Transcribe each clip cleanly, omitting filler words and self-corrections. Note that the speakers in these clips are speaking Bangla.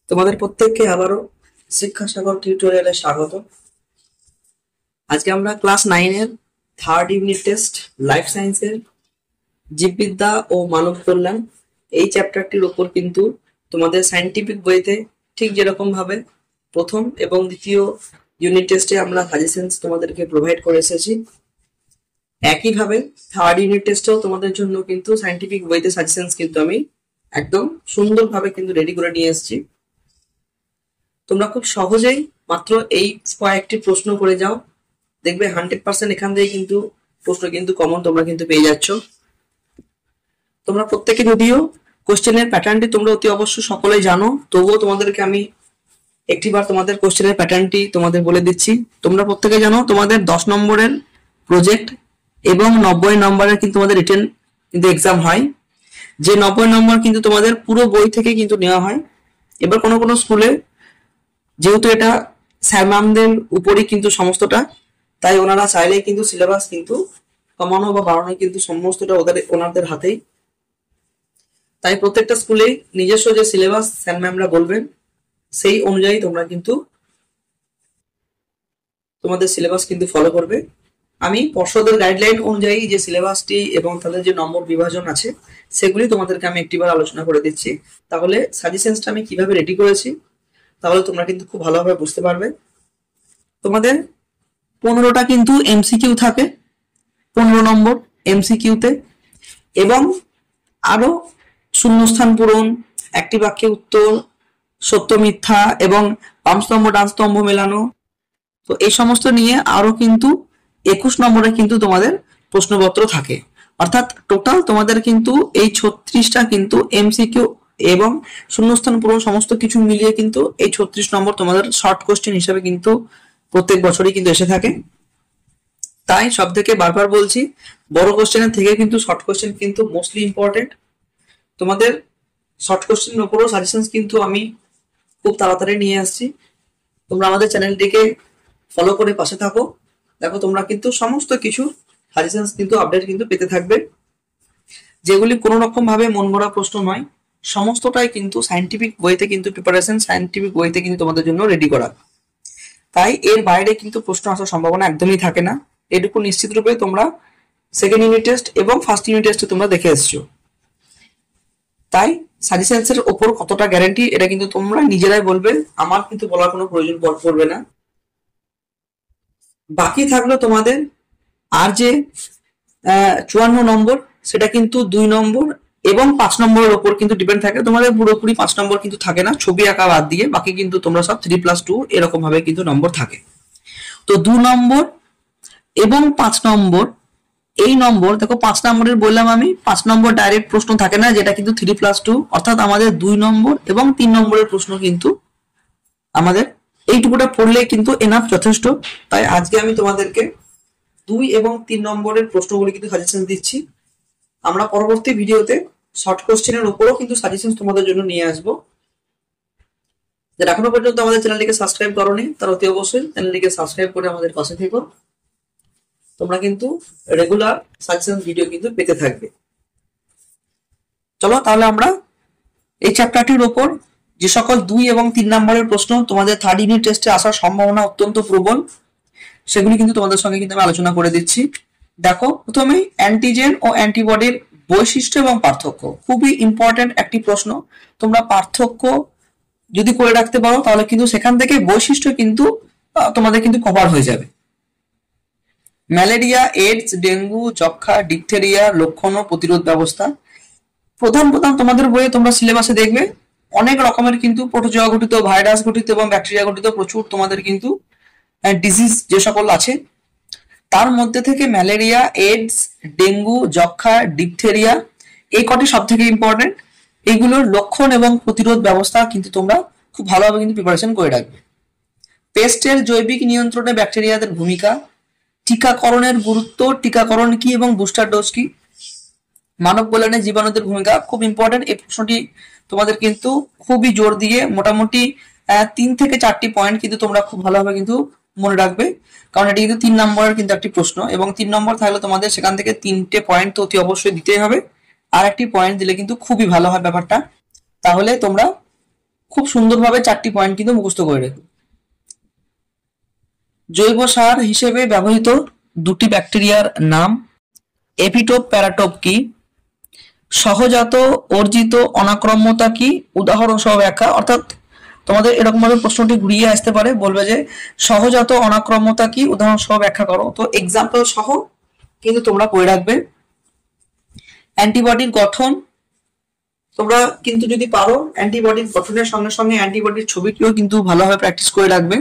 তোমাদের প্রত্যেককে আবারও শিক্ষা সাগর টিউটোরিয়ালে স্বাগত। আজকে আমরা ক্লাস 9 এর থার্ড ইউনিট টেস্ট লাইফ সায়েন্সের জীববিদ্যা ও মানব কল্যাণ এই চ্যাপ্টারটির উপর কিন্তু তোমাদের সায়েন্টিফিক বইতে ঠিক যেরকম ভাবে প্রথম এবং দ্বিতীয় ইউনিট টেস্টে আমরা সাজেশনস তোমাদেরকে প্রোভাইড করে এসেছি, একইভাবে থার্ড ইউনিট টেস্টেও তোমাদের জন্য কিন্তু সায়েন্টিফিক বইতে সাজেশনস কিন্তু আমি একদম সুন্দরভাবে কিন্তু রেডি করে নিয়ে এসেছি। তোমরা খুব সহজেই মাত্র এই কয়েকটি প্রশ্ন করে যাও, দেখবে 100% এখান থেকে কিন্তু প্রশ্ন কিন্তু কমন তোমরা কিন্তু পেয়ে যাচ্ছ। তোমরা প্রত্যেকে যদিও কোশ্চেনের প্যাটার্নটি তোমরা অতি অবশ্য সকলেই জানো, তবুও তোমাদেরকে আমি একটিবার তোমাদের কোশ্চেনের প্যাটার্নটি তোমাদের বলে দিচ্ছি। তোমরা প্রত্যেকে জানো তোমাদের 10 নম্বরের প্রজেক্ট এবং 90 নম্বরের কিন্তু তোমাদের রিটেন কিন্তু এক্সাম হয়, যে 90 নম্বর কিন্তু তোমাদের পুরো বই থেকে কিন্তু নেওয়া হয়। এবার কোনো কোনো স্কুলে যেহেতু এটা স্যার ম্যামদের উপরই কিন্তু সমস্তটা, তাই ওনারা চাইলেই কিন্তু সিলেবাস কিন্তু কমানো বা বাড়ানো কিন্তু সমস্তটা ওনাদের হাতেই। তাই প্রত্যেকটা স্কুলে নিজস্ব যে সিলেবাস স্যার ম্যামরা বলবেন সেই অনুযায়ী তোমরা কিন্তু তোমাদের সিলেবাস কিন্তু ফলো করবে। আমি পর্ষদের গাইডলাইন অনুযায়ী যে সিলেবাসটি এবং তাদের যে নম্বর বিভাজন আছে সেগুলি তোমাদেরকে আমি একটিবার আলোচনা করে দিচ্ছি, তাহলে সাজেশনসটা আমি কিভাবে রেডি করেছি তাহলে তোমরা কিন্তু খুব ভালোভাবে বুঝতে পারবে। তোমাদের 15টা কিন্তু এমসিকিউ থাকে, 15 নম্বর এমসিকিউতে, এবং আরো শূন্যস্থান পূরণ, একটি বাক্যে উত্তর, সত্য মিথ্যা এবং বাম স্তম্ভ ডান স্তম্ভ মেলানো, তো এই সমস্ত নিয়ে আরো কিন্তু 21 নম্বরে কিন্তু তোমাদের প্রশ্নপত্র থাকে। অর্থাৎ টোটাল তোমাদের কিন্তু এই 36টা কিন্তু এমসিকিউ এবং শূন্যস্থান পূরণ সমস্ত কিছু মিলিয়ে কিন্তু এই 36 নম্বর তোমাদের শর্ট কোশ্চেন হিসেবে কিন্তু প্রত্যেক বছরই কিন্তু এসে থাকে। তাই সব থেকে বারবার বলছি, বড় কোশ্চেনের থেকে কিন্তু শর্ট কোশ্চেন কিন্তু মোস্টলি ইম্পর্টেন্ট। তোমাদের শর্ট কোশ্চেনের উপরও সাজেশনস কিন্তু আমি খুব তাড়াতাড়ি নিয়ে আসছি, তোমরা আমাদের চ্যানেলটিকে ফলো করে পাশে থাকো। দেখো তোমরা কিন্তু সমস্ত কিছু সাজেশনস কিন্তু আপডেট কিন্তু পেতে থাকবে, যেগুলি কোনো রকম ভাবে মন গড়া প্রশ্ন নয়, সমস্তটাই কিন্তু সায়েন্টিফিক বইতে কিন্তু প্রিপারেশন, সায়েন্টিফিক বইতে কিন্তু তোমাদের জন্য রেডি করা। তাই এর বাইরে কিন্তু প্রশ্ন আসার সম্ভাবনা একদমই থাকে না, এটুকু নিশ্চিত রূপে তোমরা সেকেন্ড ইউনিট টেস্ট এবং ফার্স্ট ইউনিট টেস্টে তোমরা দেখে এসছো। তাই সাজেশনস এর ওপর কতটা গ্যারান্টি এটা কিন্তু তোমরা নিজেরাই বলবে, আমার কিন্তু বলার কোনো প্রয়োজন পড়বে না। বাকি থাকলো তোমাদের আর যে 54 নম্বর, সেটা কিন্তু 2 নম্বর এবং 5 নম্বরের ওপর কিন্তু ডিপেন্ড থাকে। তোমাদের পুরোপুরি 5 নম্বর কিন্তু থাকে না, ছবি আঁকা বাদ দিয়ে বাকি কিন্তু তোমরা সব 3+2 এরকম ভাবে কিন্তু নম্বর থাকে। তো 2 নম্বর এবং 5 নম্বর, এই নম্বর দেখো 5 নম্বরের বললাম আমি 5 নম্বর ডাইরেক্ট প্রশ্ন থাকে না, যেটা কিন্তু 3+2, অর্থাৎ আমাদের 2 নম্বর এবং 3 নম্বরের প্রশ্ন কিন্তু আমাদের এইটুকুটা পড়লে কিন্তু এনাফ, যথেষ্ট। তাই আজকে আমি তোমাদেরকে 2 এবং 3 নম্বরের প্রশ্নগুলি কিন্তু সাজেশন দিচ্ছি। আমরা পরবর্তী ভিডিওতে শর্ট কোশ্চেনের উপরও কিন্তু সাজেশন তোমাদের জন্য নিয়ে আসবো। যারা এখনো পর্যন্ত আমাদের চ্যানেলটিকে সাবস্ক্রাইব করোনি তারা অতি অবশ্যই চ্যানেলটিকে সাবস্ক্রাইব করে আমাদের পাশে থেকো, তোমরা কিন্তু রেগুলার সাজেশন ভিডিও কিন্তু পেতে থাকবে। চলো তাহলে আমরা এই চ্যাপ্টারটির উপর যে সকল 2 এবং 3 নম্বরের প্রশ্ন তোমাদের থার্ড ইউনিট টেস্টে আসার সম্ভাবনা অত্যন্ত প্রবল, সেগুলি কিন্তু তোমাদের সঙ্গে কিন্তু আমি আলোচনা করে দিচ্ছি। দেখো প্রথমেই অ্যান্টিজেন ও অ্যান্টিবডির বৈশিষ্ট্য এবং পার্থক্য, খুবই ইম্পর্টেন্ট একটি প্রশ্ন। তোমরা পার্থক্য যদি করে রাখতে পারো তাহলে কিন্তু সেখান থেকে বৈশিষ্ট্য কিন্তু তোমাদের কিন্তু কভার হয়ে যাবে। ম্যালেরিয়া, এইডস, ডেঙ্গু, যক্ষা, ডিপথেরিয়া লক্ষণ ও প্রতিরোধ ব্যবস্থা। প্রধান প্রধান তোমাদের বইয়ে তোমরা সিলেবাসে দেখবে অনেক রকমের কিন্তু প্রোটোজোয়া ঘটিত, ভাইরাস ঘটিত এবং ব্যাকটেরিয়া ঘটিত প্রচুর তোমাদের কিন্তু ডিজিজ যে সকল আছে, তার মধ্যে থেকে ম্যালেরিয়া, এইডস, ডেঙ্গু, যক্ষা, ডিপথেরিয়া এই কটি সব থেকে ইম্পর্টেন্ট। এইগুলোর লক্ষণ এবং প্রতিরোধ ব্যবস্থা কিন্তু তোমরা খুব ভালোভাবে কিন্তু প্রিপারেশন করে রাখবে। পেস্টের জৈবিক নিয়ন্ত্রণে ব্যাকটেরিয়াদের ভূমিকা, টিকাকরণের গুরুত্ব, টিকাকরণ কি এবং বুস্টার ডোজ কি, মানব কল্যাণে জীবাণুদের ভূমিকা, খুব ইম্পর্টেন্ট এই প্রশ্নটি তোমাদের কিন্তু খুবই জোর দিয়ে মোটামুটি 3 থেকে 4টি পয়েন্ট কিন্তু তোমরা খুব ভালোভাবে কিন্তু মনে রাখবে, কারণ এটি কিন্তু 3 নম্বরের কিন্তু একটি প্রশ্ন এবং 3 নম্বর থাকলে তোমাদের সেখান থেকে 3টে পয়েন্ট তো অতি অবশ্যই দিতেই হবে, আর একটি পয়েন্ট দিলে কিন্তু খুবই ভালো হয় ব্যাপারটা, তাহলে তোমরা খুব সুন্দরভাবে 4টি পয়েন্ট কিন্তু মুখস্থ করে রেখো। জৈব সার হিসেবে ব্যবহৃত 2টি ব্যাকটেরিয়ার নাম। এপিটোপ প্যারাটোপ কি? সহজাত অর্জিত অনাক্রম্যতা কি? উদাহরণ সহ ব্যাখ্যা। অর্থাৎ তোমাদের এরকম ভাবে প্রশ্নটি ঘুরিয়ে আসতে পারে, বলবে যে সহজাত অনাক্রম্যতা কি, উদাহরণ সহ ব্যাখ্যা করো। তো এক্সাম্পল সহ কিন্তু তোমরা পড়ে রাখবে। অ্যান্টিবডির গঠন, তোমরা কিন্তু যদি পারো অ্যান্টিবডির গঠনের সঙ্গে সঙ্গে অ্যান্টিবডির ছবিটিও কিন্তু ভালোভাবে প্র্যাকটিস করে রাখবে।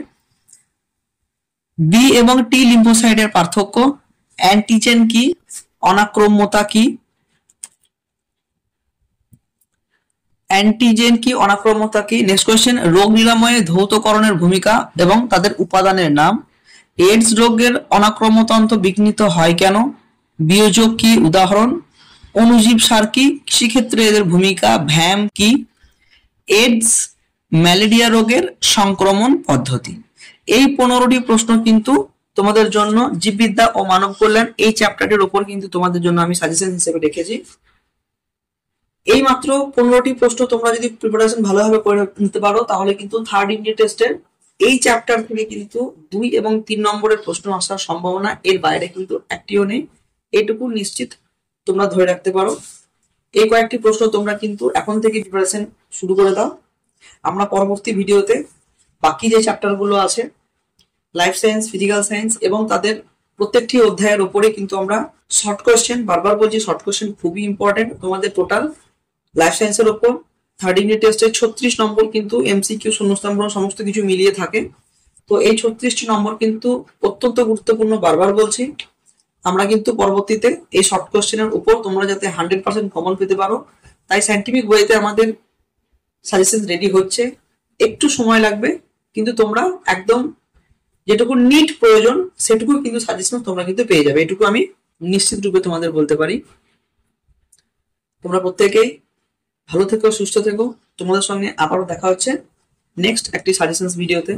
বি এবং টি লিম্ফোসাইটের পার্থক্য। অ্যান্টিজেন কি? অনাক্রম্যতা কি? অ্যান্টিজেন কি, অনাক্রম্যতা কি? নেক্সট কোয়েশ্চেন, রোগ নিরাময়ে ধৌতকরণের ভূমিকা এবং তাদের উপাদানের নাম। এইডস রোগের অনাক্রম্যতন্ত্র বিঘ্নিত হয় কেন? বিয়োজক কি, উদাহরণ। অণুজীব সার কি, কৃষিক্ষেত্রে এদের ভূমিকা। ভ্যাম কি? এইডস ম্যালেরিয়া রোগের সংক্রমণ পদ্ধতি। এই 15টি প্রশ্ন কিন্তু তোমাদের জন্য জীববিদ্যা ও মানব কল্যাণ এই চ্যাপ্টারটির উপর কিন্তু তোমাদের জন্য আমি সাজেশন হিসেবে রেখেছি। এই মাত্র 15টি প্রশ্ন তোমরা যদি প্রিপারেশন ভালোভাবে করে নিতে পারো তাহলে কিন্তু থার্ড ইউনিট টেস্টের এই চ্যাপ্টার থেকে কিন্তু 2 এবং 3 নম্বরের প্রশ্ন আসার সম্ভাবনা এর বাইরে কিন্তু একটিও নেই, এটুকু নিশ্চিত তোমরা ধরে রাখতে পারো। এই কয়েকটি প্রশ্ন তোমরা কিন্তু এখন থেকে প্রিপারেশন শুরু করে দাও। আমরা পরবর্তী ভিডিওতে বাকি যে চ্যাপ্টারগুলো আছে লাইফ সায়েন্স, ফিজিক্যাল সায়েন্স এবং তাদের প্রত্যেকটি অধ্যায়ের উপরে কিন্তু আমরা শর্ট কোয়েশ্চেন, বারবার বলছি শর্ট কোয়েশ্চেন খুবই ইম্পর্টেন্ট তোমাদের টোটাল লাইফ সায়েন্সের উপর। থার্ড ইউনিট টেস্টে 36 নম্বর কিন্তু এমসিকিউ, শূন্যস্থান পূরণ সমস্ত কিছু মিলিয়ে থাকে। তো এই 36টি নম্বর কিন্তু অত্যন্ত গুরুত্বপূর্ণ, বারবার বলছি। আমরা কিন্তু পরবর্তীতে এই শর্ট কোয়েশ্চেনের উপর তোমরা যাতে 100% কমন পেতে পারো, তাই সায়েন্টিফিক ওয়েতে আমাদের সাজেশন রেডি হচ্ছে। একটু সময় লাগবে, কিন্তু তোমরা একদম যেটুকু নিট প্রয়োজন সেটুকু কিন্তু সাজেশন তোমরা কিন্তু পেয়ে যাবে, এটুকু আমি নিশ্চিত রূপে তোমাদের বলতে পারি। তোমরা প্রত্যেকেই ভালো থেকো, সুস্থ থেকো। তোমাদের সঙ্গে আবারও দেখা হচ্ছে নেক্সট একটি সাজেশনস ভিডিওতে।